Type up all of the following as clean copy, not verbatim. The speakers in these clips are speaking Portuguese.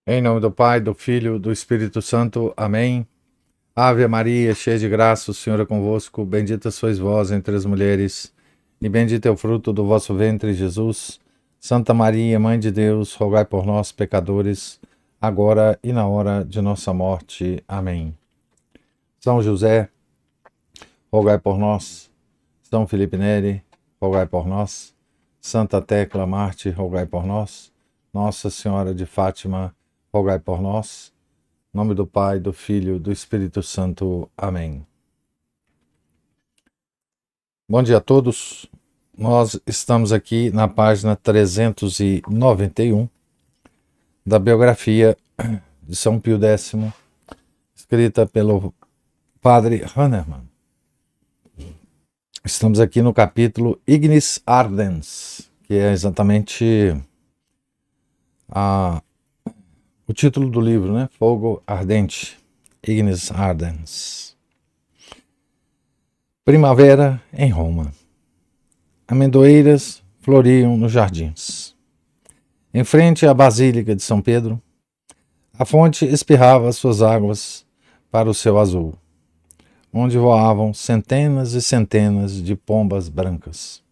Em nome do Pai, do Filho, do Espírito Santo. Amém. Ave Maria, cheia de graça, o Senhor é convosco. Bendita sois vós entre as mulheres, e bendito é o fruto do vosso ventre, Jesus. Santa Maria, Mãe de Deus, rogai por nós, pecadores, agora e na hora de nossa morte. Amém. São José, rogai por nós. São Felipe Neri, rogai por nós. Santa Tecla Marte, rogai por nós. Nossa Senhora de Fátima, rogai por nós. Em nome do Pai, do Filho, do Espírito Santo. Amém. Bom dia a todos. Nós estamos aqui na página 391 da biografia de São Pio X, escrita pelo Padre Hahnemann. Estamos aqui no capítulo Ignis Ardens, que é exatamente o título do livro, né? Fogo Ardente, Ignis Ardens. Primavera em Roma. Amendoeiras floriam nos jardins. Em frente à Basílica de São Pedro, a fonte espirrava suas águas para o céu azul, onde voavam centenas e centenas de pombas brancas.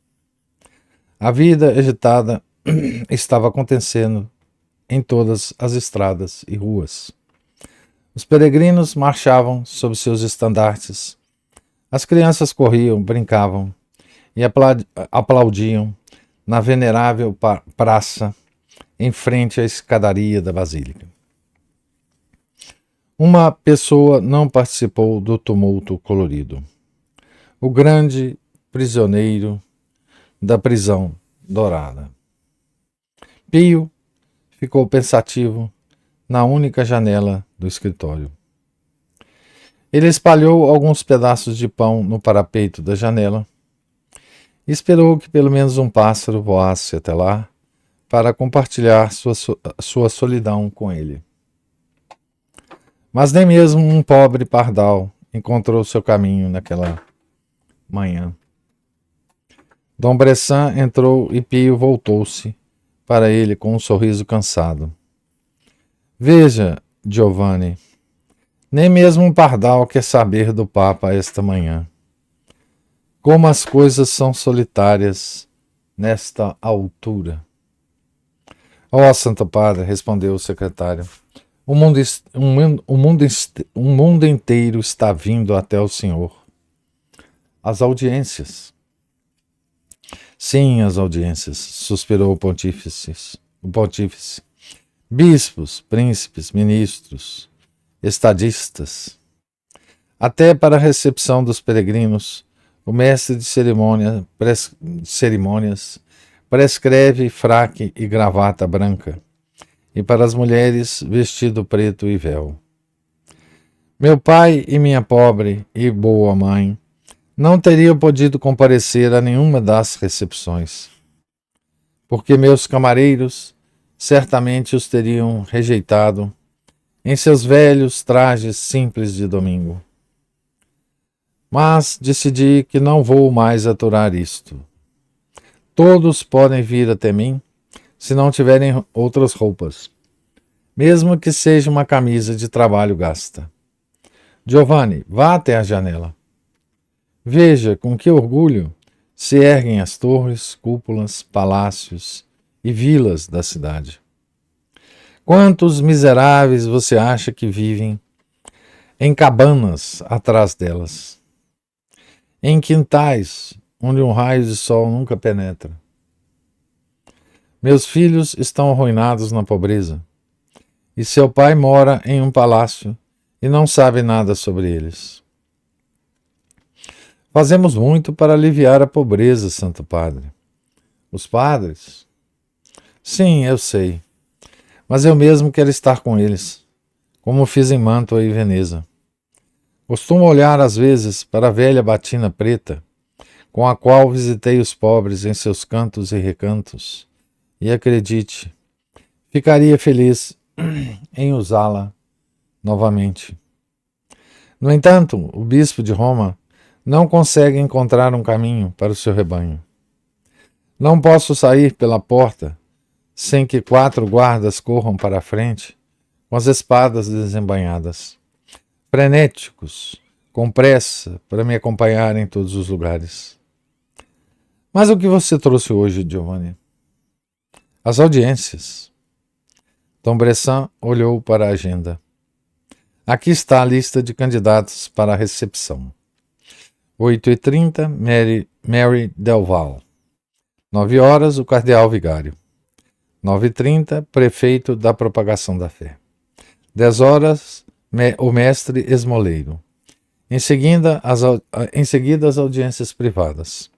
A vida agitada estava acontecendo em todas as estradas e ruas. Os peregrinos marchavam sob seus estandartes. As crianças corriam, brincavam e aplaudiam na venerável praça em frente à escadaria da Basílica. Uma pessoa não participou do tumulto colorido. O grande prisioneiro da prisão dourada. Pio ficou pensativo na única janela do escritório. Ele espalhou alguns pedaços de pão no parapeito da janela e esperou que pelo menos um pássaro voasse até lá para compartilhar sua solidão com ele. Mas nem mesmo um pobre pardal encontrou seu caminho naquela manhã. Dom Bressan entrou e Pio voltou-se para ele com um sorriso cansado. Veja, Giovanni, nem mesmo um pardal quer saber do Papa esta manhã. Como as coisas são solitárias nesta altura. Ó, Santo Padre, respondeu o secretário, o mundo inteiro está vindo até o Senhor. As audiências. Sim, as audiências, suspirou o pontífice. Bispos, príncipes, ministros, estadistas. Até para a recepção dos peregrinos, o mestre de cerimônias prescreve fraque e gravata branca, e para as mulheres, vestido preto e véu. Meu pai e minha pobre e boa mãe não teriam podido comparecer a nenhuma das recepções, porque meus camareiros certamente os teriam rejeitado em seus velhos trajes simples de domingo. Mas decidi que não vou mais aturar isto. Todos podem vir até mim se não tiverem outras roupas, mesmo que seja uma camisa de trabalho gasta. Giovanni, vá até a janela. Veja com que orgulho se erguem as torres, cúpulas, palácios e vilas da cidade. Quantos miseráveis você acha que vivem em cabanas atrás delas? Em quintais onde um raio de sol nunca penetra. Meus filhos estão arruinados na pobreza, e seu pai mora em um palácio e não sabe nada sobre eles. Fazemos muito para aliviar a pobreza, Santo Padre. Os padres? Sim, eu sei. Mas eu mesmo quero estar com eles, como fiz em Mantua e Veneza. Costumo olhar às vezes para a velha batina preta, com a qual visitei os pobres em seus cantos e recantos, e acredite, ficaria feliz em usá-la novamente. No entanto, o bispo de Roma não consegue encontrar um caminho para o seu rebanho. Não posso sair pela porta sem que 4 guardas corram para a frente com as espadas desembainhadas, frenéticos, com pressa para me acompanhar em todos os lugares. Mas o que você trouxe hoje, Giovanni? As audiências. Dom Bressan olhou para a agenda. Aqui está a lista de candidatos para a recepção. 8h30, Mary Delval. 9 horas, o cardeal vigário. 9h30, prefeito da propagação da fé. 10 horas, o mestre esmoleiro. Em seguida, as audiências privadas.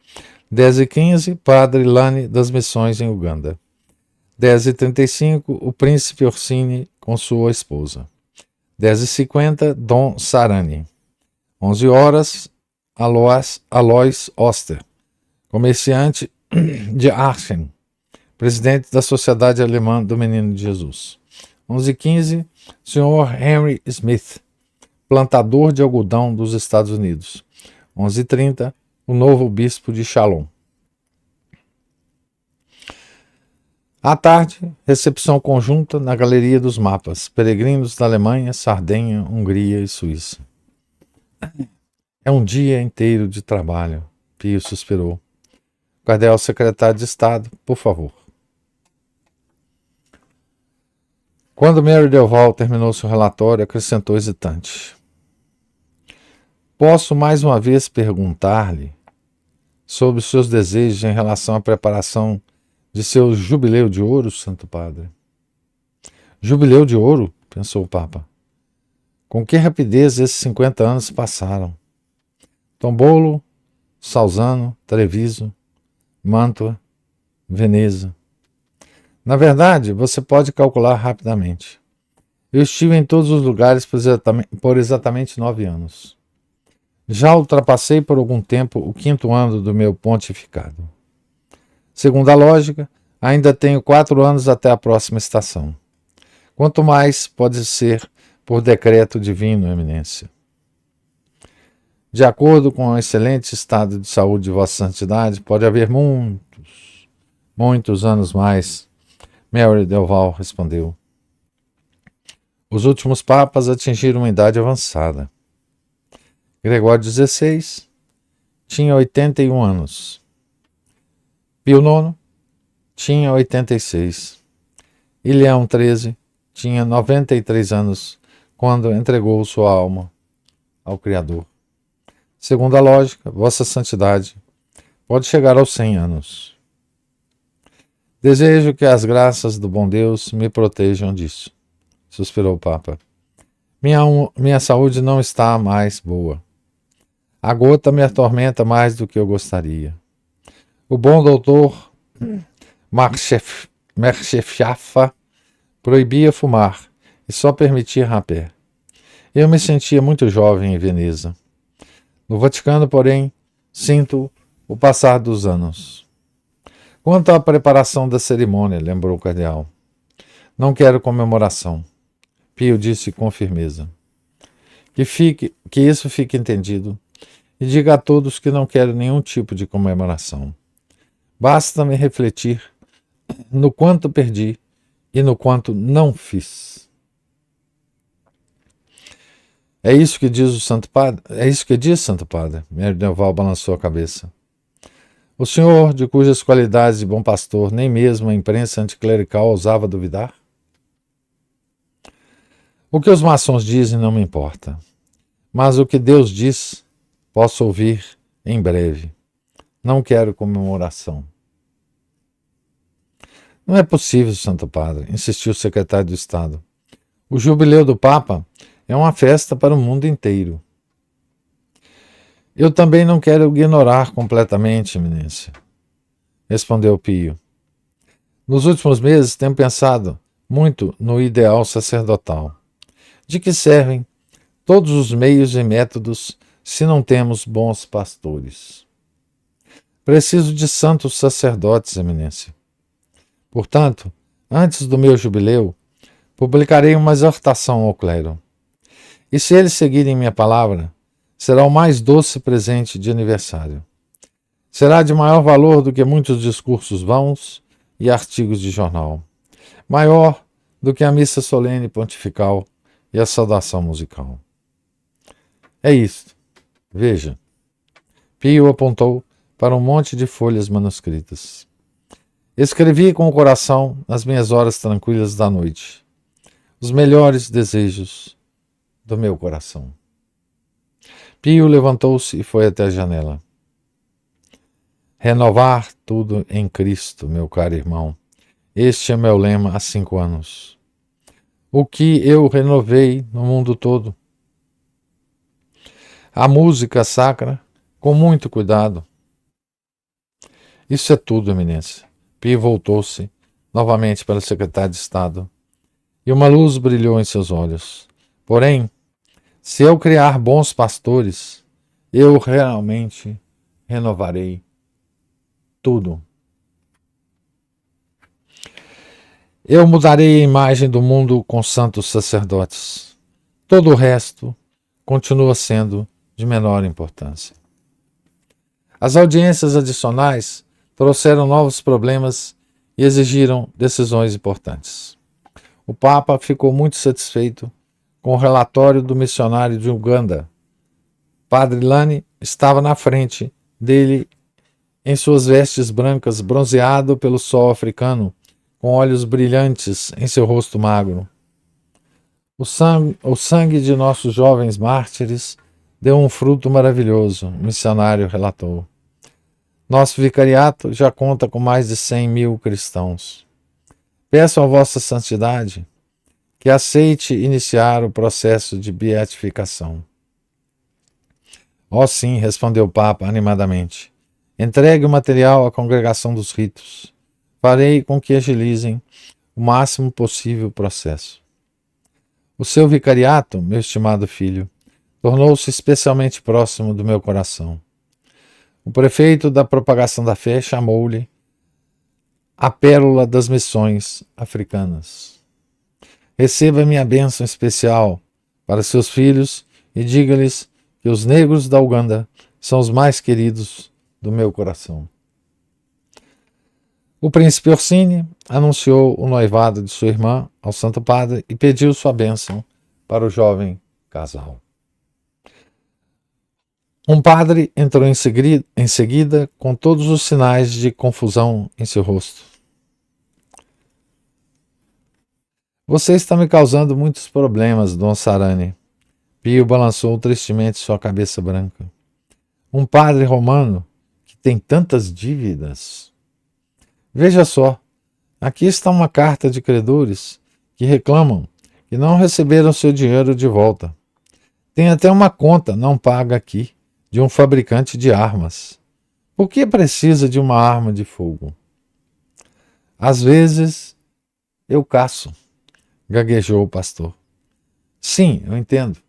10h15, padre Lani das missões em Uganda. 10h35, o príncipe Orsini com sua esposa. 10h50, Dom Sarani. 11 horas, Alois Oster, comerciante de Aachen, presidente da Sociedade Alemã do Menino de Jesus. 11h15, Sr. Henry Smith, plantador de algodão dos Estados Unidos. 11h30, o novo bispo de Chalon. À tarde, recepção conjunta na Galeria dos Mapas, peregrinos da Alemanha, Sardenha, Hungria e Suíça. É um dia inteiro de trabalho, Pio suspirou. Cardeal secretário de Estado, por favor. Quando Mary Delval terminou seu relatório, acrescentou hesitante. Posso mais uma vez perguntar-lhe sobre os seus desejos em relação à preparação de seu jubileu de ouro, Santo Padre? Jubileu de ouro? Pensou o Papa. Com que rapidez esses 50 anos passaram. Tombolo, Salzano, Treviso, Mantua, Veneza. Na verdade, você pode calcular rapidamente. Eu estive em todos os lugares por exatamente 9 anos. Já ultrapassei por algum tempo o 5º ano do meu pontificado. Segundo a lógica, ainda tenho 4 anos até a próxima estação. Quanto mais pode ser por decreto divino, Eminência. De acordo com o excelente estado de saúde de Vossa Santidade, pode haver muitos anos mais, Mary Delval respondeu. Os últimos papas atingiram uma idade avançada. Gregório XVI tinha 81 anos. Pio IX tinha 86. E Leão XIII tinha 93 anos quando entregou sua alma ao Criador. Segundo a lógica, Vossa Santidade pode chegar aos 100 anos. Desejo que as graças do bom Deus me protejam disso, suspirou o Papa. Minha saúde não está mais boa. A gota me atormenta mais do que eu gostaria. O bom doutor Merchefafa proibia fumar e só permitia rapé. Eu me sentia muito jovem em Veneza. No Vaticano, porém, sinto o passar dos anos. Quanto à preparação da cerimônia, lembrou o cardeal. Não quero comemoração. Pio disse com firmeza. Que isso fique entendido. E diga a todos que não quero nenhum tipo de comemoração. Basta-me refletir no quanto perdi e no quanto não fiz. É isso que diz o Santo Padre? É isso que diz, Santo Padre? Mary Delval balançou a cabeça. O senhor, de cujas qualidades de bom pastor nem mesmo a imprensa anticlerical ousava duvidar? O que os maçons dizem não me importa. Mas o que Deus diz, posso ouvir em breve. Não quero comemoração. Não é possível, Santo Padre, insistiu o secretário do Estado. O jubileu do Papa é uma festa para o mundo inteiro. Eu também não quero ignorar completamente, Eminência, respondeu Pio. Nos últimos meses tenho pensado muito no ideal sacerdotal. De que servem todos os meios e métodos se não temos bons pastores? Preciso de santos sacerdotes, Eminência. Portanto, antes do meu jubileu, publicarei uma exortação ao clero. E se eles seguirem minha palavra, será o mais doce presente de aniversário. Será de maior valor do que muitos discursos vãos e artigos de jornal. Maior do que a missa solene pontifical e a saudação musical. É isto. Veja. Pio apontou para um monte de folhas manuscritas. Escrevi com o coração nas minhas horas tranquilas da noite os melhores desejos do meu coração. Pio levantou-se e foi até a janela. Renovar tudo em Cristo, meu caro irmão. Este é meu lema há 5 anos. O que eu renovei no mundo todo. A música sacra, com muito cuidado. Isso é tudo, eminência. Pio voltou-se novamente para o secretário de Estado e uma luz brilhou em seus olhos. Porém, se eu criar bons pastores, eu realmente renovarei tudo. Eu mudarei a imagem do mundo com santos sacerdotes. Todo o resto continua sendo de menor importância. As audiências adicionais trouxeram novos problemas e exigiram decisões importantes. O Papa ficou muito satisfeito com o relatório do missionário de Uganda. Padre Lani estava na frente dele em suas vestes brancas, bronzeado pelo sol africano, com olhos brilhantes em seu rosto magro. O sangue de nossos jovens mártires deu um fruto maravilhoso, o missionário relatou. Nosso vicariato já conta com mais de 100.000 cristãos. Peço a Vossa Santidade que aceite iniciar o processo de beatificação. Sim, respondeu o Papa animadamente. Entregue o material à congregação dos ritos. Farei com que agilizem o máximo possível o processo. O seu vicariato, meu estimado filho, tornou-se especialmente próximo do meu coração. O prefeito da propagação da fé chamou-lhe a pérola das missões africanas. Receba minha bênção especial para seus filhos e diga-lhes que os negros da Uganda são os mais queridos do meu coração. O príncipe Orsini anunciou o noivado de sua irmã ao Santo Padre e pediu sua bênção para o jovem casal. Um padre entrou em seguida com todos os sinais de confusão em seu rosto. Você está me causando muitos problemas, Dom Sarani. Pio balançou tristemente sua cabeça branca. Um padre romano que tem tantas dívidas. Veja só, aqui está uma carta de credores que reclamam que não receberam seu dinheiro de volta. Tem até uma conta não paga aqui, de um fabricante de armas. Por que precisa de uma arma de fogo? Às vezes eu caço, gaguejou o pastor. Sim, eu entendo.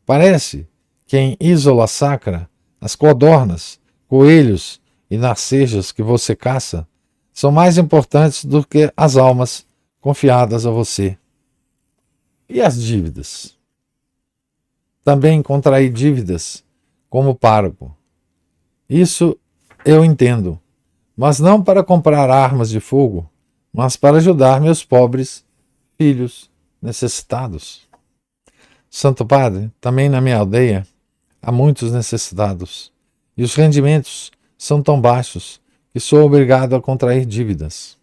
Parece que em Isola Sacra, as codornas, coelhos e narcejas que você caça são mais importantes do que as almas confiadas a você. E as dívidas? Também contraí dívidas como pároco. Isso eu entendo, mas não para comprar armas de fogo, mas para ajudar meus pobres filhos necessitados. Santo Padre, também na minha aldeia há muitos necessitados, e os rendimentos são tão baixos que sou obrigado a contrair dívidas.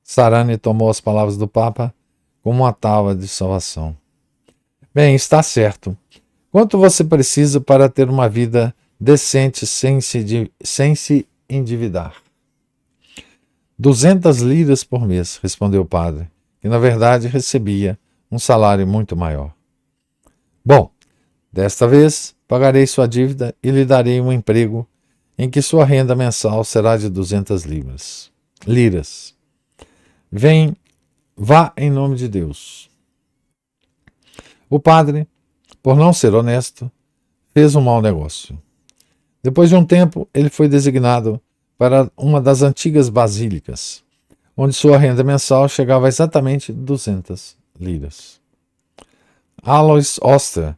Sarani tomou as palavras do Papa como uma tábua de salvação. Bem, está certo. Quanto você precisa para ter uma vida decente sem se endividar? 200 liras por mês, respondeu o padre, que na verdade recebia um salário muito maior. Bom, desta vez pagarei sua dívida e lhe darei um emprego em que sua renda mensal será de 200 liras. Vá em nome de Deus. O padre, por não ser honesto, fez um mau negócio. Depois de um tempo, ele foi designado para uma das antigas basílicas, onde sua renda mensal chegava a exatamente 200 liras. Alois Oster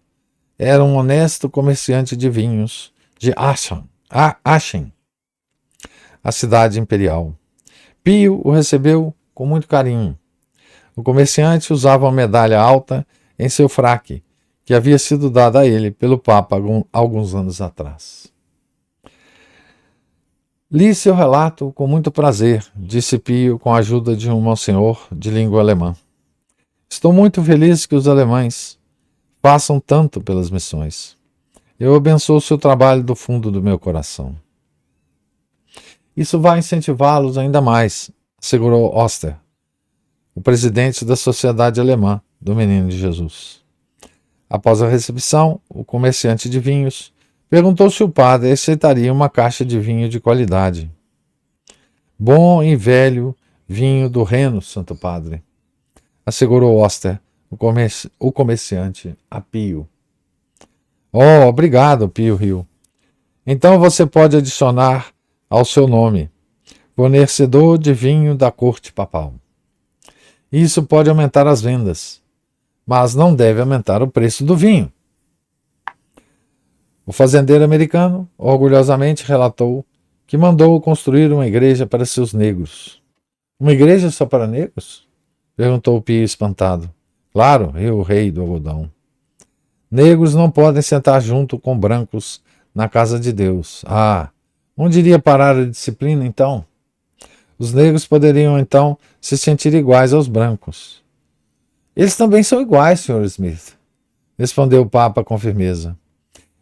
era um honesto comerciante de vinhos de Aachen, a cidade imperial. Pio o recebeu com muito carinho. O comerciante usava uma medalha alta em seu fraque, que havia sido dada a ele pelo Papa alguns anos atrás. Li seu relato com muito prazer, disse Pio com a ajuda de um monsenhor de língua alemã. Estou muito feliz que os alemães façam tanto pelas missões. Eu abençoo o seu trabalho do fundo do meu coração. Isso vai incentivá-los ainda mais, assegurou Oster, o presidente da Sociedade Alemã do Menino de Jesus. Após a recepção, o comerciante de vinhos perguntou se o padre aceitaria uma caixa de vinho de qualidade. Bom e velho vinho do Reno, Santo Padre, assegurou Oster, o comerciante, a Pio. Oh, obrigado, Pio riu. Então você pode adicionar ao seu nome, fornecedor de vinho da corte papal. Isso pode aumentar as vendas, mas não deve aumentar o preço do vinho. O fazendeiro americano orgulhosamente relatou que mandou construir uma igreja para seus negros. Uma igreja só para negros? Perguntou Pio espantado. Claro, riu o rei do algodão. Negros não podem sentar junto com brancos na casa de Deus. Ah, onde iria parar a disciplina então? Os negros poderiam então se sentir iguais aos brancos. Eles também são iguais, Sr. Smith, respondeu o Papa com firmeza.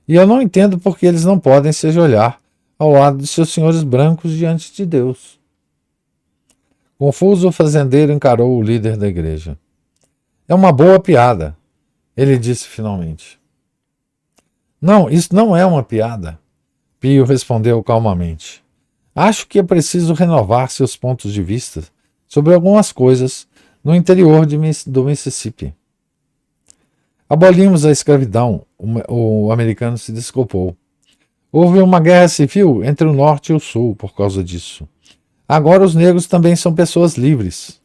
E eu não entendo por que eles não podem se ajoelhar ao lado de seus senhores brancos diante de Deus. Confuso, o fazendeiro encarou o líder da igreja. É uma boa piada, ele disse finalmente. Não, isso não é uma piada, Pio respondeu calmamente. Acho que é preciso renovar seus pontos de vista sobre algumas coisas no interior do Mississippi. Abolimos a escravidão, o americano se desculpou. Houve uma guerra civil entre o norte e o sul por causa disso. Agora os negros também são pessoas livres.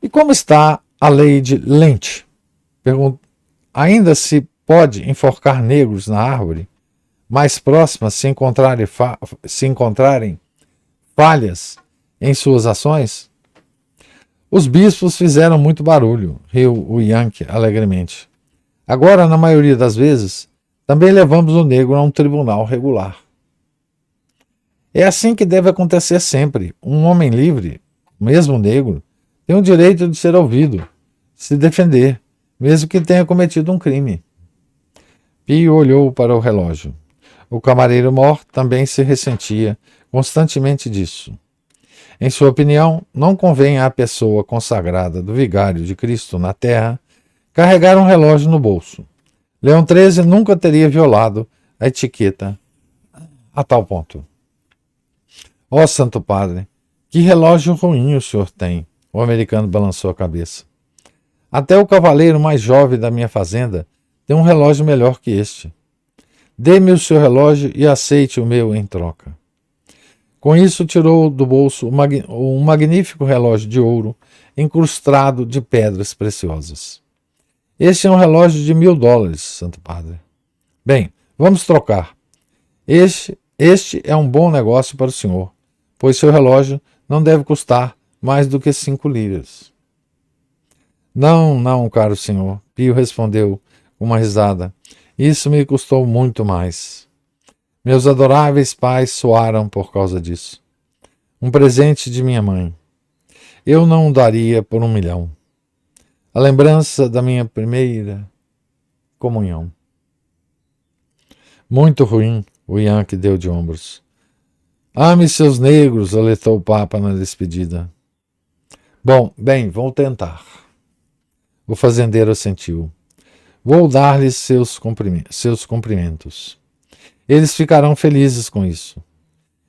E como está a lei de Lynch? Ainda se pode enforcar negros na árvore mais próxima se encontrarem falhas em suas ações? Os bispos fizeram muito barulho, riu o Yankee alegremente. Agora, na maioria das vezes, também levamos o negro a um tribunal regular. É assim que deve acontecer sempre. Um homem livre, mesmo negro, tem o direito de ser ouvido, de se defender, mesmo que tenha cometido um crime. Pio olhou para o relógio. O camareiro mor também se ressentia constantemente disso. Em sua opinião, não convém à pessoa consagrada do vigário de Cristo na terra carregar um relógio no bolso. Leão XIII nunca teria violado a etiqueta a tal ponto. Ó Santo Padre, que relógio ruim o senhor tem, o americano balançou a cabeça. Até o cavaleiro mais jovem da minha fazenda tem um relógio melhor que este. Dê-me o seu relógio e aceite o meu em troca. Com isso, tirou do bolso um magnífico relógio de ouro incrustado de pedras preciosas. Este é um relógio de $1000, Santo Padre. Bem, vamos trocar. Este é um bom negócio para o senhor, pois seu relógio não deve custar mais do que 5 libras. Não, não, caro senhor, Pio respondeu com uma risada. Isso me custou muito mais. Meus adoráveis pais suaram por causa disso. Um presente de minha mãe. Eu não o daria por 1 milhão. A lembrança da minha primeira comunhão. Muito ruim, o Yankee deu de ombros. Ame seus negros, aletou o Papa na despedida. Bem, vou tentar. O fazendeiro assentiu. Vou dar-lhes seus cumprimentos. Eles ficarão felizes com isso.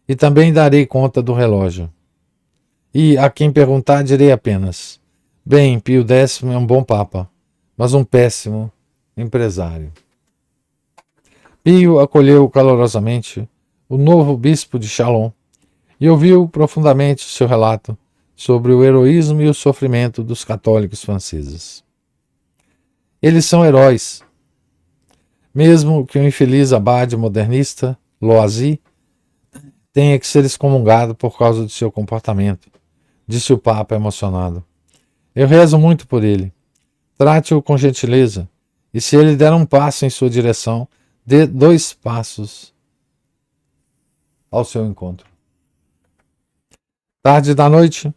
E também darei conta do relógio. E, a quem perguntar, direi apenas: bem, Pio X é um bom papa, mas um péssimo empresário. Pio acolheu calorosamente o novo bispo de Chalon e ouviu profundamente seu relato sobre o heroísmo e o sofrimento dos católicos franceses. Eles são heróis. Mesmo que o infeliz abade modernista, Loisy, tenha que ser excomungado por causa de seu comportamento, disse o Papa emocionado. Eu rezo muito por ele. Trate-o com gentileza, e se ele der um passo em sua direção, dê 2 passos ao seu encontro. Tarde da noite,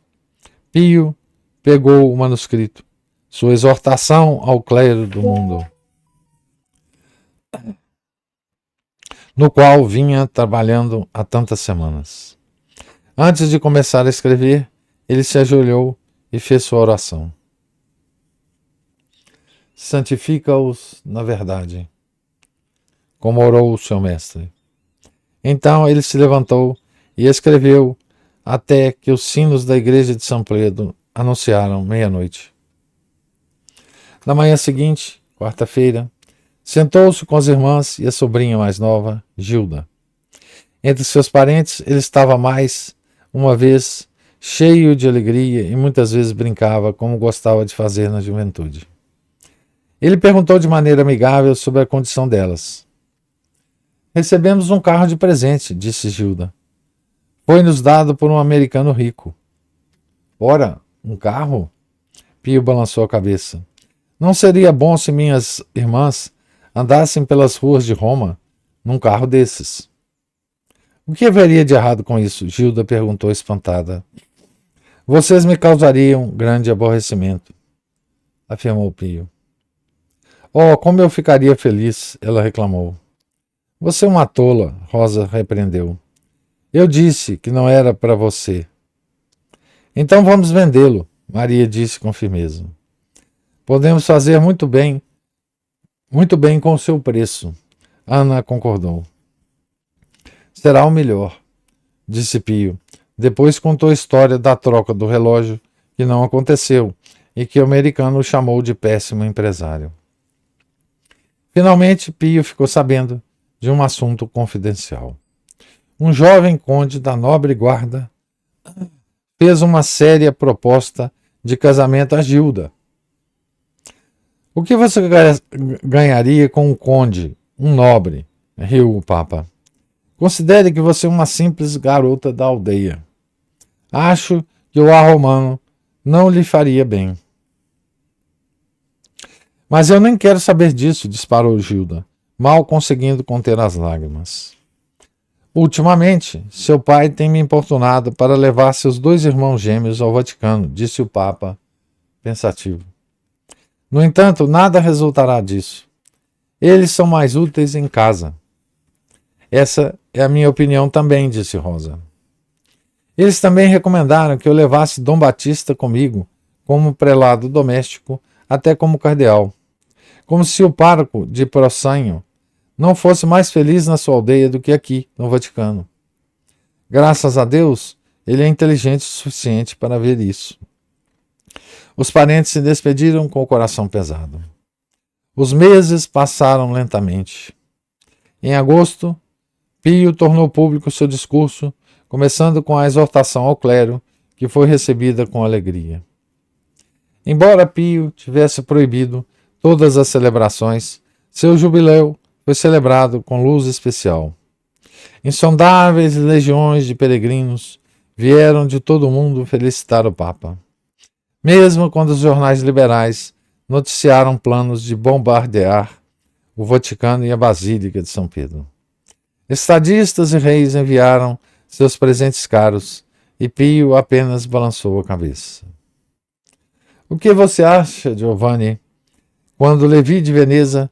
Pio pegou o manuscrito, sua exortação ao clero do mundo, no qual vinha trabalhando há tantas semanas. Antes de começar a escrever, ele se ajoelhou e fez sua oração. Santifica-os na verdade, como orou o seu mestre. Então ele se levantou e escreveu até que os sinos da igreja de São Pedro anunciaram meia-noite. Na manhã seguinte, quarta-feira, sentou-se com as irmãs e a sobrinha mais nova, Gilda. Entre seus parentes, ele estava mais uma vez cheio de alegria e muitas vezes brincava como gostava de fazer na juventude. Ele perguntou de maneira amigável sobre a condição delas. Recebemos um carro de presente, disse Gilda. Foi-nos dado por um americano rico. Ora, um carro? Pio balançou a cabeça. Não seria bom se minhas irmãs andassem pelas ruas de Roma num carro desses? O que haveria de errado com isso? Gilda perguntou espantada. Vocês me causariam grande aborrecimento, afirmou Pio. Oh, como eu ficaria feliz, ela reclamou. Você é uma tola, Rosa repreendeu. Eu disse que não era para você. Então vamos vendê-lo, Maria disse com firmeza. Podemos fazer muito bem com o seu preço, Ana concordou. Será o melhor, disse Pio. Depois contou a história da troca do relógio, que não aconteceu, e que o americano chamou de péssimo empresário. Finalmente, Pio ficou sabendo de um assunto confidencial. Um jovem conde da nobre guarda fez uma séria proposta de casamento a Gilda. O que você ganharia com um conde, um nobre? Riu o Papa. Considere que você é uma simples garota da aldeia. Acho que o ar romano não lhe faria bem. Mas eu nem quero saber disso, disparou Gilda, mal conseguindo conter as lágrimas. Ultimamente, seu pai tem me importunado para levar seus 2 irmãos gêmeos ao Vaticano, disse o Papa, pensativo. No entanto, nada resultará disso. Eles são mais úteis em casa. Essa é a minha opinião também, disse Rosa. Eles também recomendaram que eu levasse Dom Batista comigo, como prelado doméstico, até como cardeal. Como se o pároco de Prossanho não fosse mais feliz na sua aldeia do que aqui, no Vaticano. Graças a Deus, ele é inteligente o suficiente para ver isso. Os parentes se despediram com o coração pesado. Os meses passaram lentamente. Em agosto, Pio tornou público seu discurso, começando com a exortação ao clero, que foi recebida com alegria. Embora Pio tivesse proibido todas as celebrações, seu jubileu foi celebrado com luz especial. Insondáveis legiões de peregrinos vieram de todo o mundo felicitar o Papa. Mesmo quando os jornais liberais noticiaram planos de bombardear o Vaticano e a Basílica de São Pedro. Estadistas e reis enviaram seus presentes caros e Pio apenas balançou a cabeça. O que você acha, Giovanni, quanto Levi de Veneza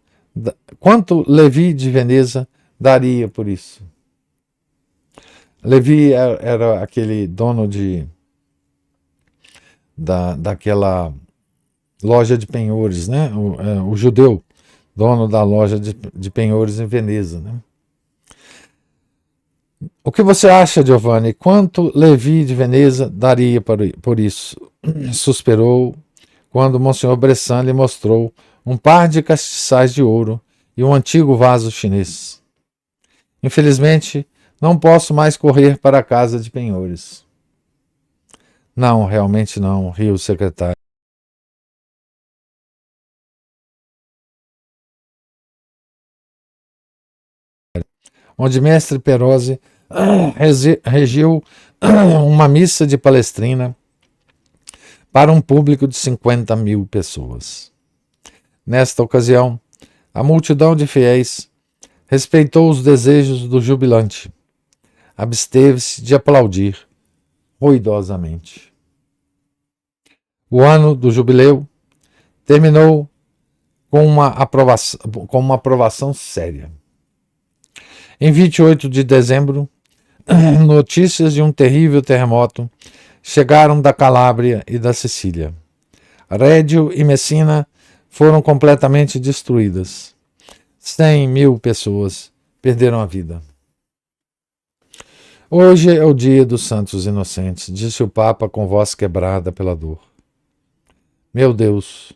daria por isso? Levi era aquele dono daquela loja de penhores, né? O judeu, dono da loja de penhores em Veneza, né? O que você acha, Giovanni? Quanto Levi de Veneza daria por isso? Suspirou quando Monsenhor Bressan lhe mostrou um par de castiçais de ouro e um antigo vaso chinês. Infelizmente, não posso mais correr para a casa de penhores. Não, realmente não, riu o secretário. Onde mestre Perozzi regiu uma missa de Palestrina para um público de 50.000 pessoas. Nesta ocasião, a multidão de fiéis respeitou os desejos do jubilante, absteve-se de aplaudir ruidosamente. O ano do jubileu terminou com uma aprovação séria. Em 28 de dezembro, notícias de um terrível terremoto chegaram da Calábria e da Sicília. Reggio e Messina foram completamente destruídas. 100.000 pessoas perderam a vida. Hoje é o dia dos santos inocentes, disse o Papa com voz quebrada pela dor. Meu Deus,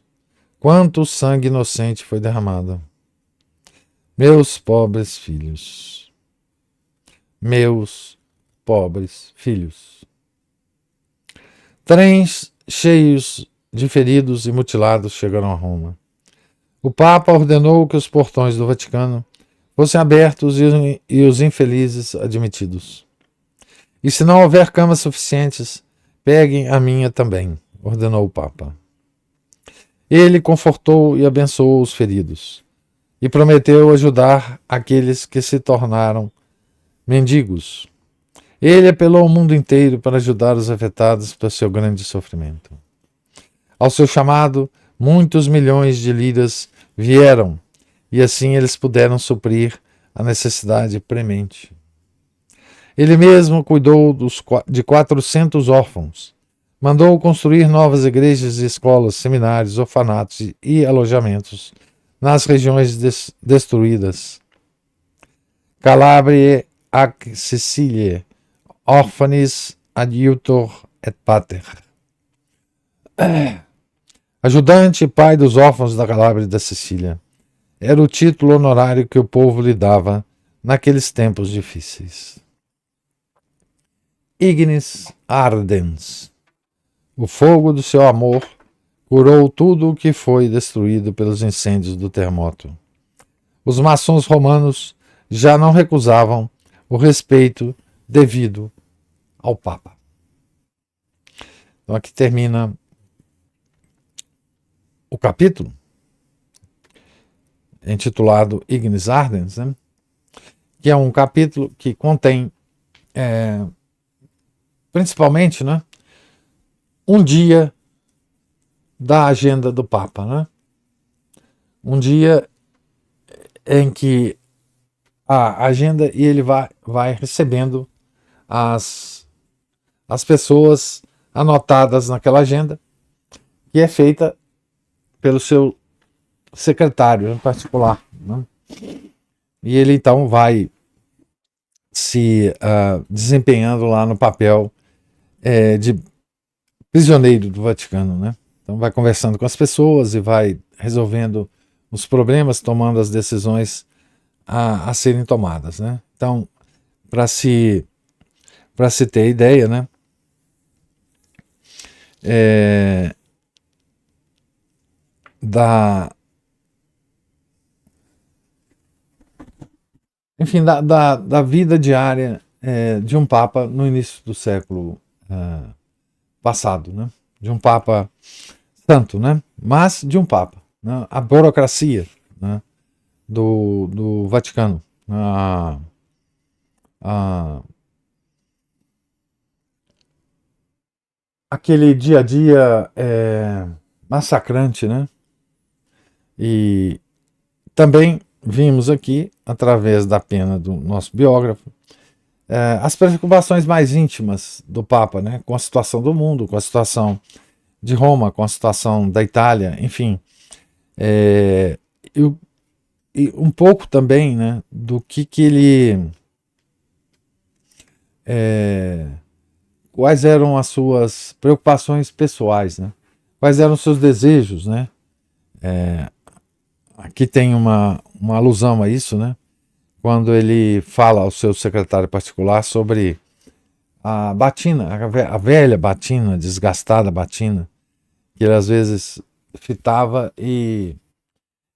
quanto sangue inocente foi derramado. Meus pobres filhos. Meus pobres filhos. Trens cheios de feridos e mutilados chegaram a Roma. O Papa ordenou que os portões do Vaticano fossem abertos e os infelizes admitidos. E se não houver camas suficientes, peguem a minha também, ordenou o Papa. Ele confortou e abençoou os feridos, e prometeu ajudar aqueles que se tornaram mendigos. Ele apelou ao mundo inteiro para ajudar os afetados pelo seu grande sofrimento. Ao seu chamado, muitos milhões de liras vieram, e assim eles puderam suprir a necessidade premente. Ele mesmo cuidou de 400 órfãos, mandou construir novas igrejas, escolas, seminários, orfanatos e alojamentos nas regiões destruídas. Calabria ac Siciliae, orphanis adiutor et pater. Ajudante e pai dos órfãos da Calábria e da Sicília. Era o título honorário que o povo lhe dava naqueles tempos difíceis. Ignis ardens. O fogo do seu amor curou tudo o que foi destruído pelos incêndios do terremoto. Os maçons romanos já não recusavam o respeito devido ao Papa. Então aqui termina o capítulo intitulado Ignis Ardens, né? Que é um capítulo que contém principalmente, né, um dia da agenda do Papa, né? Um dia em que a agenda e ele vai recebendo as pessoas anotadas naquela agenda, que é feita pelo seu secretário em particular, né? E ele então vai se desempenhando lá no papel de prisioneiro do Vaticano, né? Então vai conversando com as pessoas e vai resolvendo os problemas, tomando as decisões a serem tomadas, né? Então, para se ter ideia, né? Da vida diária de um Papa no início do século passado, né? De um Papa santo, né? Mas de um Papa, né? A burocracia, né? do Vaticano, aquele dia a dia massacrante, né? E também vimos aqui, através da pena do nosso biógrafo, as preocupações mais íntimas do Papa, né? Com a situação do mundo, com a situação de Roma, com a situação da Itália, enfim. E um pouco também, né, do que ele... quais eram as suas preocupações pessoais, né? Quais eram os seus desejos, né? Aqui tem uma alusão a isso, né? Quando ele fala ao seu secretário particular sobre a batina, a velha batina, desgastada batina, que ele às vezes fitava e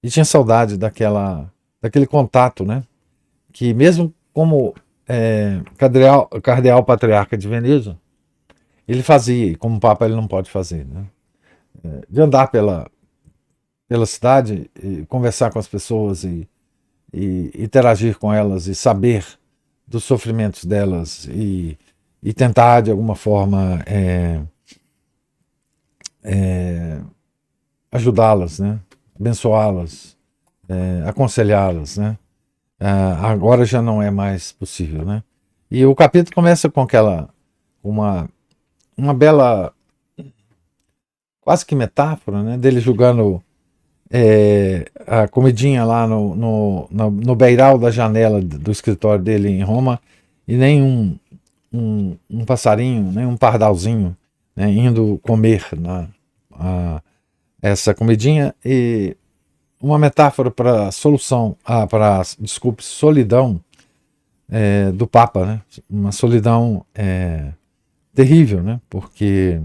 tinha saudade daquele contato, né? Que mesmo como cardeal patriarca de Veneza, ele fazia, e como Papa ele não pode fazer, né? de andar pela cidade e conversar com as pessoas e interagir com elas e saber dos sofrimentos delas e tentar de alguma forma ajudá-las, né? Abençoá-las, aconselhá-las, né? Agora já não é mais possível, né? E o capítulo começa com uma bela, quase que metáfora, né? Dele jogando a comidinha lá no beiral da janela do escritório dele em Roma e nem um passarinho, nem um pardalzinho, né, indo comer essa comidinha, e uma metáfora para solução, para, desculpe, solidão do Papa, né? Uma solidão terrível, né? Porque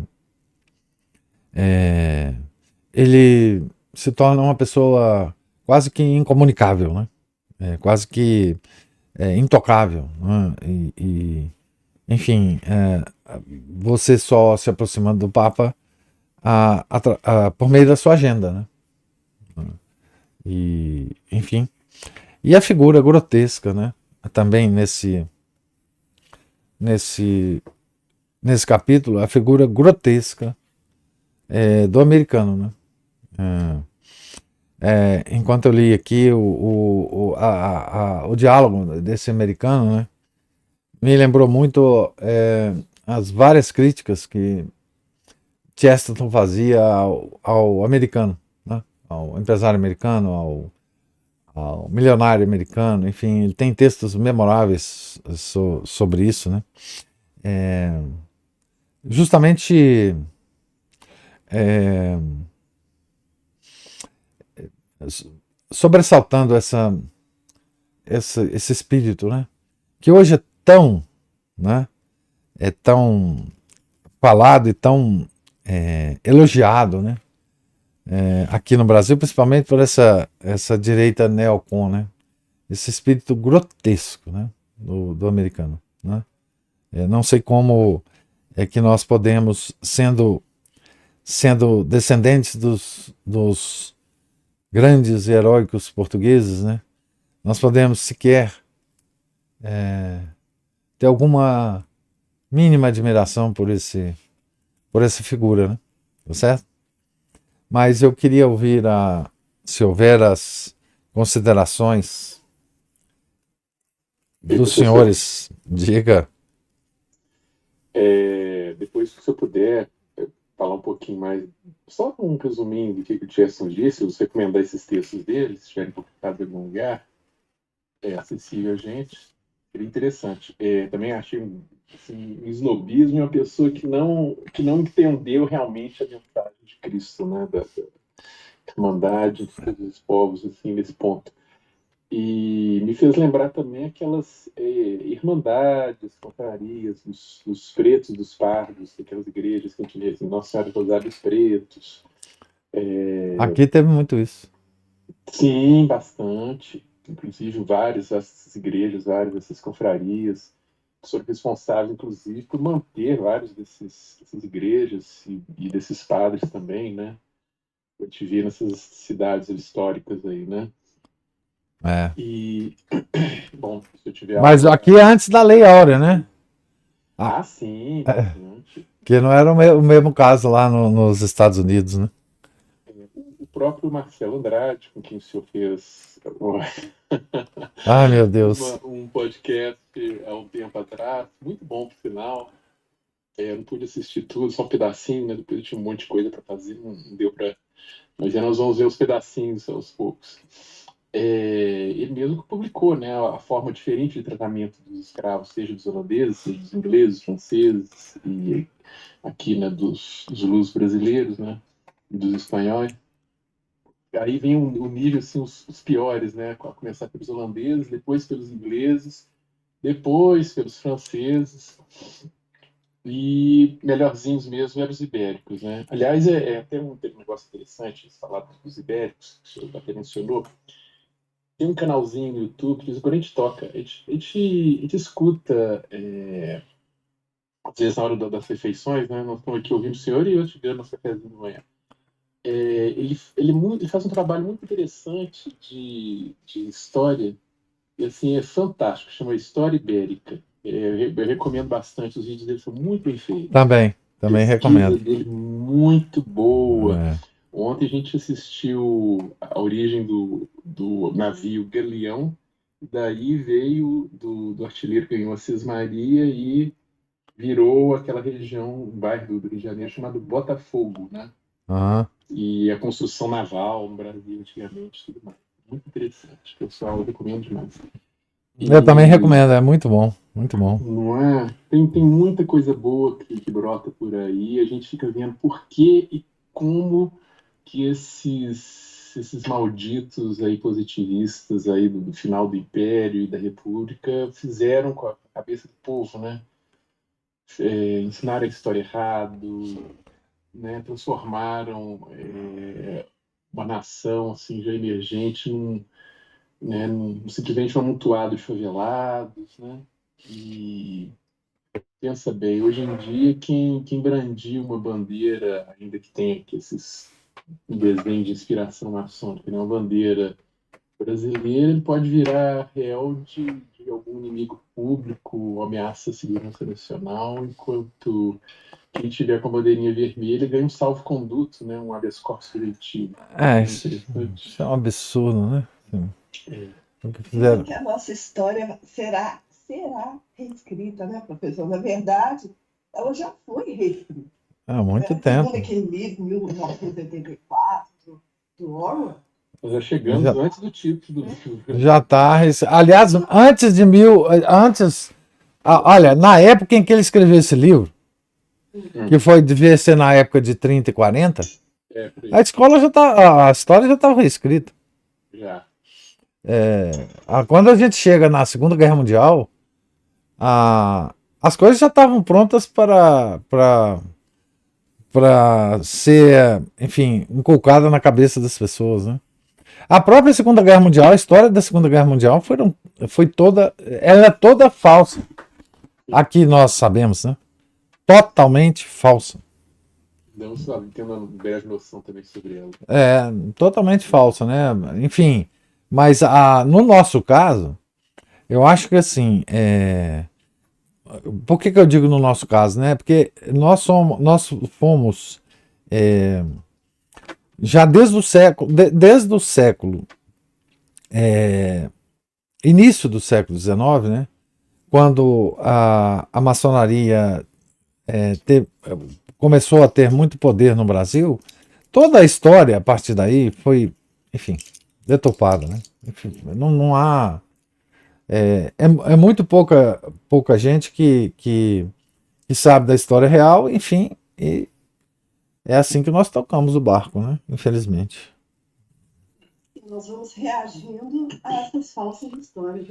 ele se torna uma pessoa quase que incomunicável, né? Quase que intocável, né? Enfim, você só se aproximando do Papa por meio da sua agenda, né? E, enfim, e a figura grotesca, né? Também nesse capítulo, a figura grotesca do americano, né? Enquanto eu li aqui o diálogo desse americano, né? Me lembrou muito as várias críticas que Chesterton fazia ao americano, né? Ao empresário americano, ao milionário americano, enfim, ele tem textos memoráveis sobre isso, né? Justamente sobressaltando esse espírito, né? Que hoje é tão, né? É tão falado e tão elogiado, né? Aqui no Brasil, principalmente por essa direita neocon, né? Esse espírito grotesco, né? Do americano, né? Não sei como é que nós podemos, sendo descendentes dos grandes e heróicos portugueses, né? Nós podemos sequer ter alguma mínima admiração por essa figura, né? Tá certo? Mas eu queria ouvir se houver as considerações dos senhores. Diga. Depois, se eu puder falar um pouquinho mais, só um resuminho do que o Gerson disse, eu recomendar esses textos dele, se estiverem publicados em algum lugar, acessível a gente, seria interessante. Também achei assim, um snobismo em uma pessoa que não entendeu realmente a mensagem de Cristo, né, da irmandade de todos os povos, assim, nesse ponto. E me fez lembrar também aquelas irmandades, confrarias, dos pretos, dos pardos, aquelas igrejas que a gente vê assim, Nossa Senhora dos Rosários Pretos. Aqui teve muito isso. Sim, bastante. Inclusive, várias dessas igrejas, várias dessas confrarias foram responsáveis, inclusive, por manter várias dessas igrejas e desses padres também, né? Eu te vi nessas cidades históricas aí, né? E, bom, se eu tiver Mas algo... aqui é antes da Lei Áurea, né? Sim, bastante. Que não era o mesmo caso lá nos Estados Unidos, né? O próprio Marcelo Andrade, com quem o senhor fez Ai, meu Deus. um podcast há um tempo atrás, muito bom, por sinal. Eu não pude assistir tudo, só um pedacinho, né? Depois eu tinha um monte de coisa para fazer, não deu para. Mas nós vamos ver os pedacinhos aos poucos. Ele mesmo publicou, né, a forma diferente de tratamento dos escravos, seja dos holandeses, seja dos ingleses, franceses e aqui, né, dos lusos brasileiros, né, e dos espanhóis. Aí vem o nível, assim, os piores, né, a começar pelos holandeses, depois pelos ingleses, depois pelos franceses. E melhorzinhos mesmo eram os ibéricos, né? Aliás, até um negócio interessante falar dos ibéricos, que o senhor até mencionou. Tem um canalzinho no YouTube, que quando a gente toca, a gente escuta, às vezes na hora das refeições, né? Nós estamos aqui ouvindo o senhor e eu te dando nosso cafezinho de manhã. ele faz um trabalho muito interessante de história, e assim, é fantástico, chama História Ibérica. Eu recomendo bastante, os vídeos dele são muito bem feitos. Também Pesquisa recomendo. dele muito boa. É. Ontem a gente assistiu a origem do navio Galeão, e daí veio do artilheiro que ganhou a Cismaria e virou aquela região, um bairro do Rio de Janeiro chamado Botafogo, né? Aham. E a construção naval no Brasil antigamente, tudo mais. Muito interessante, pessoal, eu recomendo demais. Eu também E recomendo, é muito bom, muito bom. não é? Tem muita coisa boa que brota por aí. A gente fica vendo por que e como que esses malditos aí positivistas aí do final do Império e da República fizeram com a cabeça do povo, né? Ensinaram a história errado, né? Transformaram uma nação assim já emergente simplesmente um amontoado de favelados, né? E pensa bem, hoje em dia, quem brandia uma bandeira, ainda que tenha aqui esses desenhos de inspiração maçônica, né? Uma bandeira brasileira, ele pode virar réu de algum inimigo público, ameaça à segurança nacional, enquanto quem tiver com a bandeirinha vermelha ganha um salvo-conduto, né? Um habeas corpus diretivo. É, É isso interessante. é um absurdo, né? Assim, É, o que Dizem fizeram. que a nossa história será reescrita, né, professor? Na verdade, ela já foi reescrita. Há muito Né? Segundo tempo. aquele livro, 1984, do Orwell, nós já chegamos Já, antes do título do livro. já tá. Aliás, antes de mil. Antes. Olha, na época em que ele escreveu esse livro, que foi, devia ser na época de 30 e 40, Por a aí. escola já tá. A história já estava reescrita. Já. Quando a gente chega na Segunda Guerra Mundial, as coisas já estavam prontas para ser, enfim, inculcada na cabeça das pessoas, né? A própria Segunda Guerra Mundial, a história da Segunda Guerra Mundial foi toda, ela é toda falsa. Aqui nós sabemos, né? Totalmente falsa. Damos, tendo uma breve noção também sobre ela. É, totalmente falsa, né? Enfim, mas no nosso caso, eu acho que assim, por que eu digo no nosso caso, né? Porque nós fomos já desde o século, início do século XIX, né? Quando a maçonaria começou a ter muito poder no Brasil, toda a história a partir daí foi, enfim, deturpada, né? Enfim, não há. É muito pouca gente que sabe da história real, enfim, e é assim que nós tocamos o barco, né? Infelizmente. nós vamos reagindo a essas falsas histórias.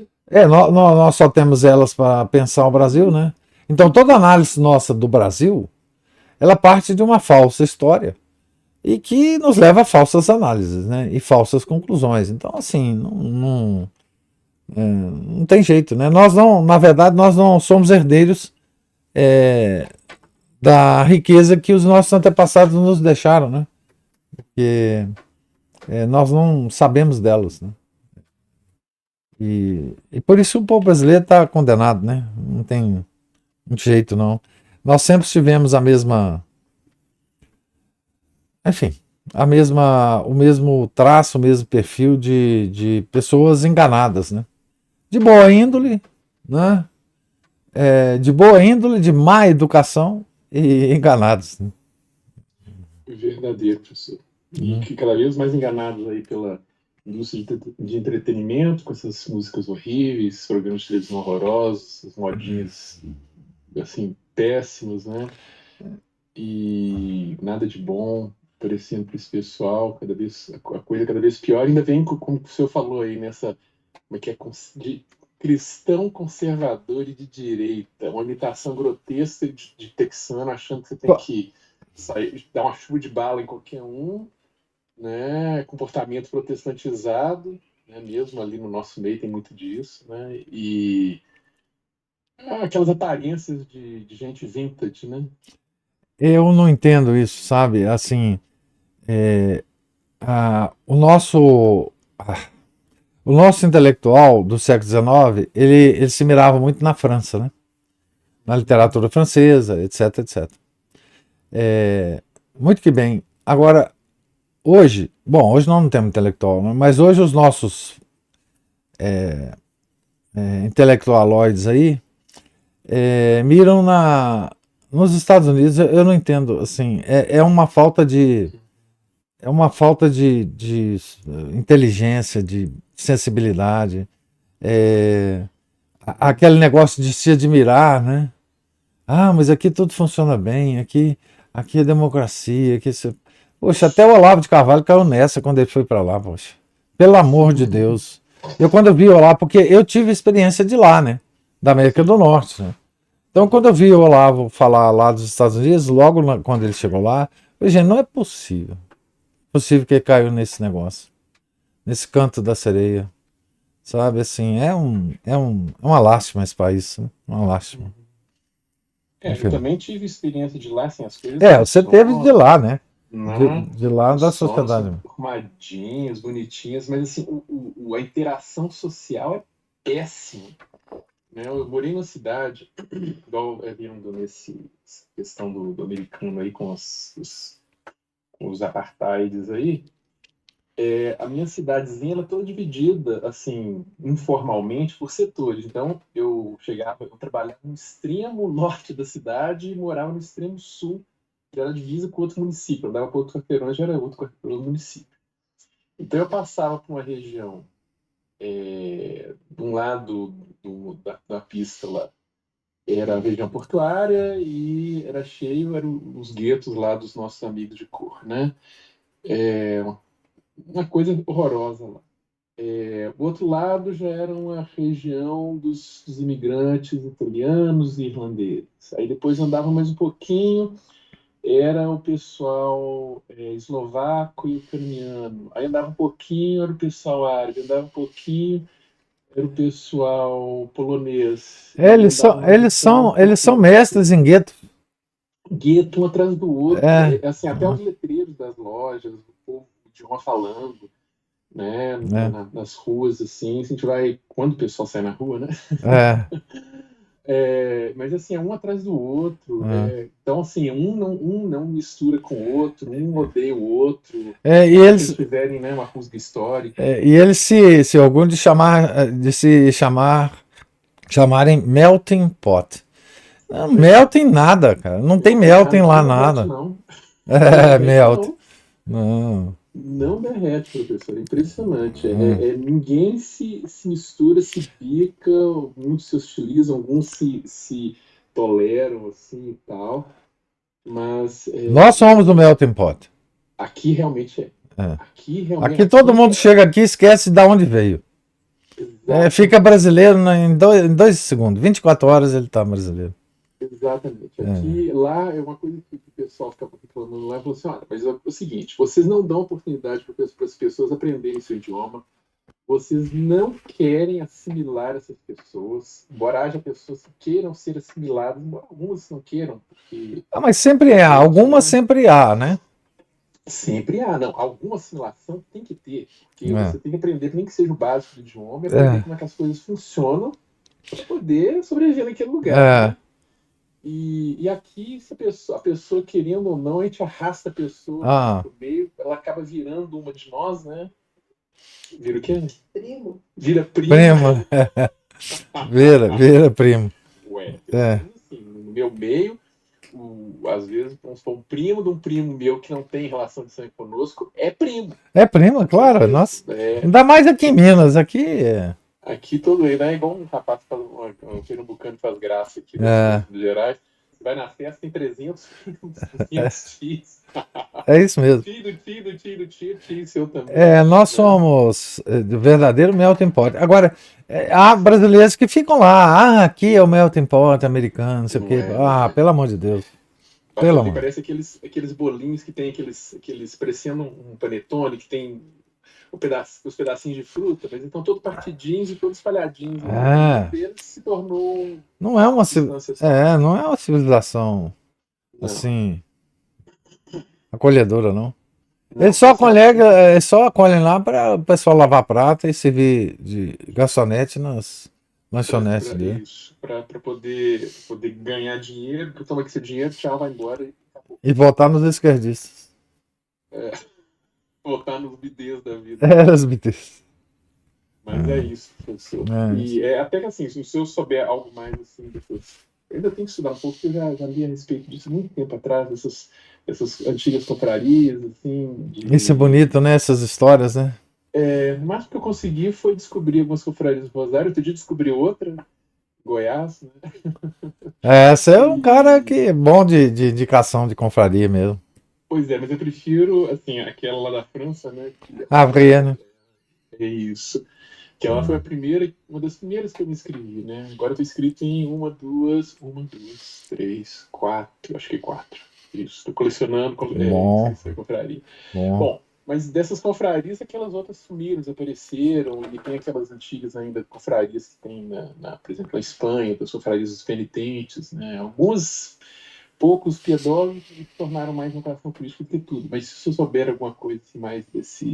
Nós só temos elas para pensar o Brasil, né? Então toda análise nossa do Brasil, ela parte de uma falsa história e que nos leva a falsas análises, né? E falsas conclusões. Então assim, não tem jeito, né? Nós não, na verdade, nós não somos herdeiros da riqueza que os nossos antepassados nos deixaram, né? Porque nós não sabemos delas, né? E por isso o povo brasileiro está condenado, né? Não tem muito jeito, não. Nós sempre tivemos a mesma, enfim, o mesmo traço, o mesmo perfil de pessoas enganadas, né? De boa índole, né? De boa índole, de má educação e enganados, né? Verdadeiro, professor. E que cada vez mais enganados aí pela indústria de entretenimento, com essas músicas horríveis, programas de televisão horrorosos, essas modinhas assim, péssimos, né? E nada de bom aparecendo para esse pessoal, a coisa cada vez pior, ainda vem, como o senhor falou aí, nessa, como é que é, de cristão conservador e de direita, uma imitação grotesca de texano, achando que você tem que dar uma chuva de bala em qualquer um, né? Comportamento protestantizado, né? Mesmo ali no nosso meio tem muito disso, né? E aquelas aparências de gente vintage, né? Eu não entendo isso, sabe? Assim, O nosso intelectual do século XIX, ele se mirava muito na França, né? Na literatura francesa, etc, etc. Muito que bem. Agora, hoje nós não temos intelectual, né? Mas hoje os nossos intelectualoides aí miram nos Estados Unidos. Eu não entendo, assim, é uma falta de inteligência, de sensibilidade, aquele negócio de se admirar, né? Ah, mas aqui tudo funciona bem, aqui é democracia, Poxa, até o Olavo de Carvalho caiu nessa quando ele foi para lá, poxa. Pelo amor de Deus. Quando eu vi o Olavo, porque eu tive experiência de lá, né? Da América do Norte, né? Então, quando eu vi o Olavo falar lá dos Estados Unidos, logo quando ele chegou lá, eu falei, gente, não é possível. Possível que ele caiu nesse negócio, nesse canto da sereia, sabe? Assim, é uma lástima esse país, né? Uma lástima. Eu também tive experiência de lá, assim, as coisas você teve de lá, né? De lá da os sonos sociedade. são formadinhos, bonitinhos, mas assim, a interação social é péssima. Né? Eu morei numa cidade, igual vindo nesse questão do americano aí com os apartheids aí. A minha cidadezinha ela é toda dividida, assim, informalmente por setores. Então, eu trabalhava no extremo norte da cidade e morava no extremo sul, que era divisa com outro município. Eu dava para outro quarteirão, já era outro município. Então, eu passava por uma região, de um lado da pista lá, era a região portuária e era cheio, eram os guetos lá dos nossos amigos de cor, né? Uma coisa horrorosa lá. O outro lado já era uma região dos imigrantes italianos e irlandeses. Aí depois andava mais um pouquinho, era o pessoal eslovaco e ucraniano. Aí andava um pouquinho, era o pessoal árabe. Andava um pouquinho, era o pessoal polonês. Eles são mestres em gueto. Gueto um atrás do outro. Assim, até os letreiros das lojas, o povo de idioma falando. Né, nas ruas, assim, a gente vai, quando o pessoal sai na rua, né? Mas assim, é um atrás do outro. Então, assim, um não mistura com o outro, um odeia o outro. E eles tiverem, né, uma rusga histórica. E eles se orgulham de se chamarem melting pot. Não, melting nada, cara. Não tem melting lá nada. Não. Melting. Não. Não derrete, professor. É impressionante. Ninguém se mistura, se pica, muitos se hostilizam, alguns se toleram, assim, e tal. Mas... nós somos do melting pot. Aqui realmente é. Aqui todo mundo chega aqui e esquece de onde veio. Fica brasileiro em 2 segundos. 24 horas ele tá brasileiro. Exatamente. Aqui, lá, é uma coisa que o pessoal fica reclamando lá, falou assim, mas é o seguinte, vocês não dão oportunidade para as pessoas aprenderem seu idioma, vocês não querem assimilar essas pessoas, embora haja pessoas que queiram ser assimiladas, embora algumas não queiram. Porque... mas sempre há, algumas sempre há, né? Sempre há, não. Alguma assimilação tem que ter, porque você tem que aprender, nem que seja o básico do idioma, aprender como é que as coisas funcionam para poder sobreviver naquele lugar. Né? E aqui, se a pessoa querendo ou não, a gente arrasta a pessoa pro meio, ela acaba virando uma de nós, né? Vira o quê? Primo. Vira primo. Vira primo. Assim, no meu meio, às vezes, um primo de um primo meu que não tem relação de sangue conosco é primo. É primo, claro. Nossa. Ainda mais aqui em Minas, aqui Aqui todo ele, né? Igual um rapaz, um pernambucano que faz graça aqui no Gerais. Vai na festa, tem 300 filhos. É isso mesmo. Tio, seu também. Nós somos verdadeiro melting pot. Agora, há brasileiros que ficam lá. Aqui é o melting pot americano, não sei o quê. Pelo amor de Deus. Parece aqueles bolinhos que tem aqueles parecendo um panetone, que tem os pedacinhos de fruta, mas estão todos partidinhos e todos espalhadinhos. Eles se tornou... Não é uma civilização assim acolhedora, não. Eles só acolhem lá para o pessoal lavar prata e servir de garçonete nas lanchonetes dele. Isso, para poder ganhar dinheiro, porque toma aqui seu dinheiro, tchau, vai embora e acabou. E votar nos esquerdistas. Voltar nos bidês da vida. Os BTs. Mas é isso, professor. E até que assim, se o senhor souber algo mais assim dessas. Eu ainda tenho que estudar um pouco, porque eu já li a respeito disso muito tempo atrás, dessas antigas confrarias, assim. Isso é bonito, né? Essas histórias, né? O máximo que eu consegui foi descobrir algumas confrarias do Rosário. Outro dia descobri outra, Goiás, né? Você é um cara que é bom de indicação de confraria mesmo. Pois é, mas eu prefiro, assim, aquela lá da França, né? Havria, É isso. Que ela foi a primeira, uma das primeiras que eu me inscrevi, né? Agora eu tô inscrito em uma, duas, três, quatro, acho que quatro. Isso, tô colecionando Bom, inscrição em confraria. bom. Bom, mas dessas confrarias, aquelas outras sumiram, desapareceram, e tem aquelas antigas ainda confrarias que tem, por exemplo, na Espanha, das confrarias dos penitentes, né? Alguns poucos piedosos se tornaram mais vocação política do que tudo. Mas se você souber alguma coisa assim, mais dessas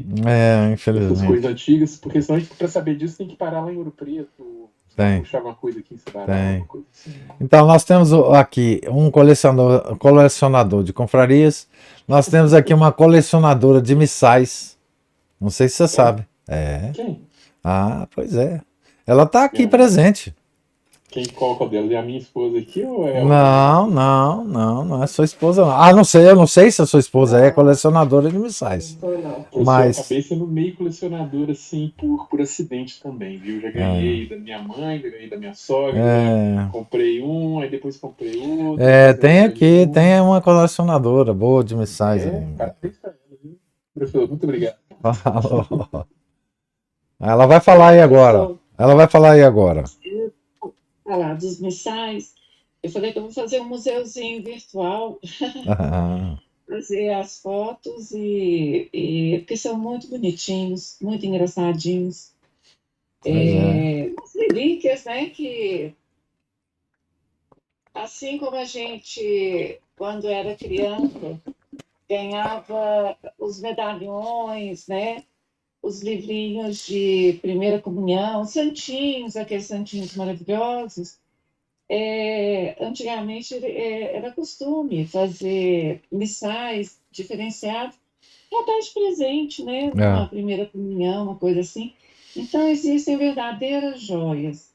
Infelizmente. coisas antigas, porque senão para saber disso tem que parar lá em Ouro Preto, puxar alguma coisa aqui em Ceará, alguma coisa assim. Então, nós temos aqui um colecionador de confrarias. Nós temos aqui uma colecionadora de missais. Não sei se você sabe. Quem? Pois é. Ela está aqui presente. Qual delas? É a minha esposa aqui ou é Não é sua esposa, não. Eu não sei se a sua esposa é colecionadora de missais. Mas eu acabei sendo meio colecionador assim por acidente também, viu? Já ganhei da minha mãe, já ganhei da minha sogra, comprei um, aí depois comprei outro. Tem uma colecionadora boa de missais. Parabéns pra ela, viu? Professor, muito obrigado. Ela vai falar aí agora. Falar dos missais. Eu falei que eu vou fazer um museuzinho virtual, fazer as fotos porque são muito bonitinhos, muito engraçadinhos. As relíquias, né, que assim como a gente, quando era criança, ganhava os medalhões, né, os livrinhos de primeira comunhão, santinhos, aqueles santinhos maravilhosos. Antigamente era costume fazer missais diferenciados para dar de presente, né? Uma primeira comunhão, uma coisa assim. Então, existem verdadeiras joias.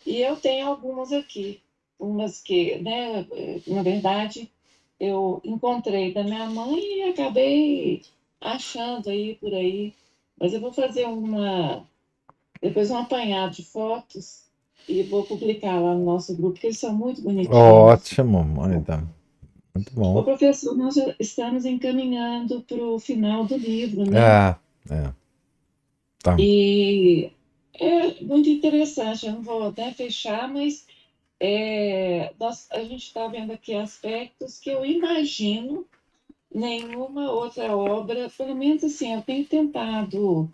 E eu tenho algumas aqui. Umas que, né, na verdade, eu encontrei da minha mãe e acabei achando aí por aí. Mas eu vou fazer depois um apanhado de fotos e vou publicar lá no nosso grupo, porque eles são muito bonitinhos. Ótimo, então. Muito bom. Ô, professor, nós já estamos encaminhando para o final do livro, né? Tá. E é muito interessante, eu não vou até fechar, mas a gente está vendo aqui aspectos que eu imagino nenhuma outra obra, pelo menos assim, eu tenho tentado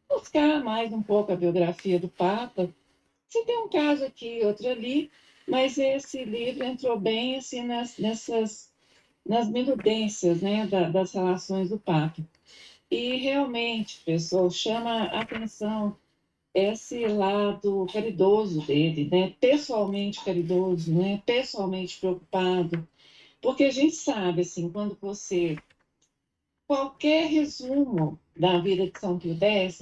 buscar mais um pouco a biografia do Papa. Você tem um caso aqui, outro ali, mas esse livro entrou bem assim nas minudências, né, das relações do Papa. E realmente, pessoal, chama a atenção esse lado caridoso dele, né, pessoalmente caridoso, né, pessoalmente preocupado, porque a gente sabe, assim, qualquer resumo da vida de São Pio X,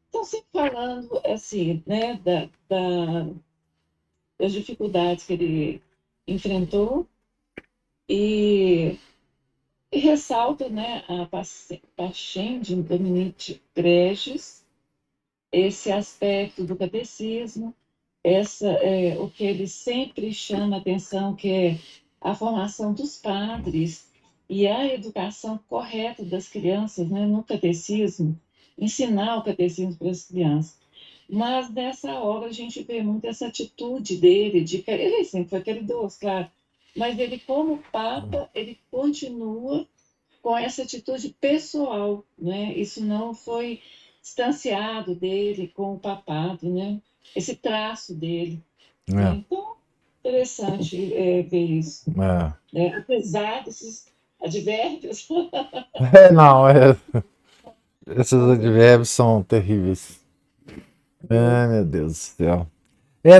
estão sempre falando, assim, né, das dificuldades que ele enfrentou e ressalta, né, a Pascendi Dominique Breges, esse aspecto do catecismo, o que ele sempre chama atenção, que é a formação dos padres e a educação correta das crianças, né, no catecismo, ensinar o catecismo para as crianças. Mas nessa obra a gente vê muito essa atitude dele, ele sempre foi caridoso, claro, mas ele como Papa, ele continua com essa atitude pessoal, né? Isso não foi distanciado dele com o papado, né? Esse traço dele. Né? Então, interessante ver isso. Apesar desses advérbios. Não, esses advérbios são terríveis. Ai, meu Deus do céu.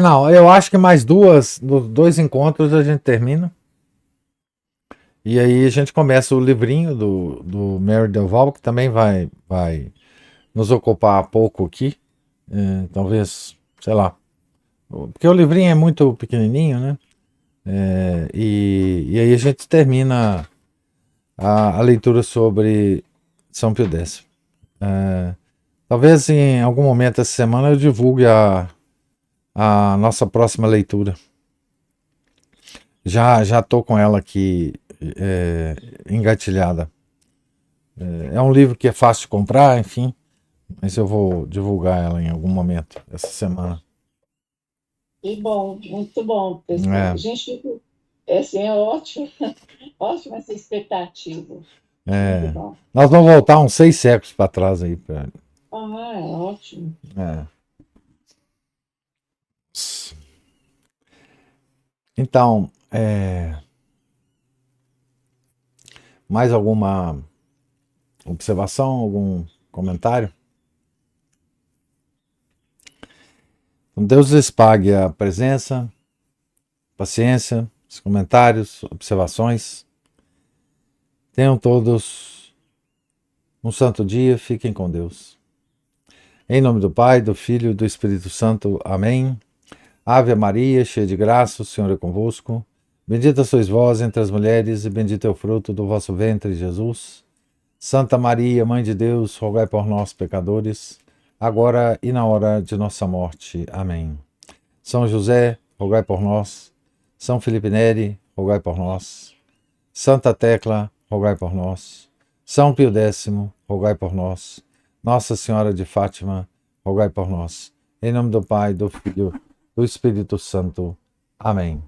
Não, eu acho que mais dois encontros a gente termina. E aí a gente começa o livrinho do Mary Delval, que também vai nos ocupar pouco aqui. Talvez, sei lá. Porque o livrinho é muito pequenininho, né? E aí a gente termina a leitura sobre São Pio X. Talvez em algum momento essa semana eu divulgue a nossa próxima leitura. Já estou com ela aqui engatilhada. É um livro que é fácil de comprar, enfim, mas eu vou divulgar ela em algum momento essa semana. Que bom, muito bom. É. Gente, assim, é ótimo, ótima essa expectativa. Muito bom. Nós vamos voltar uns 6 séculos para trás aí. É ótimo. Então, mais alguma observação, algum comentário? Então, Deus lhes pague a presença, paciência, os comentários, observações. Tenham todos um santo dia, fiquem com Deus. Em nome do Pai, do Filho e do Espírito Santo. Amém. Ave Maria, cheia de graça, o Senhor é convosco. Bendita sois vós entre as mulheres, e bendito é o fruto do vosso ventre, Jesus. Santa Maria, Mãe de Deus, rogai por nós, pecadores, agora e na hora de nossa morte. Amém. São José, rogai por nós. São Felipe Neri, rogai por nós. Santa Tecla, rogai por nós. São Pio X, rogai por nós. Nossa Senhora de Fátima, rogai por nós. Em nome do Pai, do Filho, do Espírito Santo. Amém.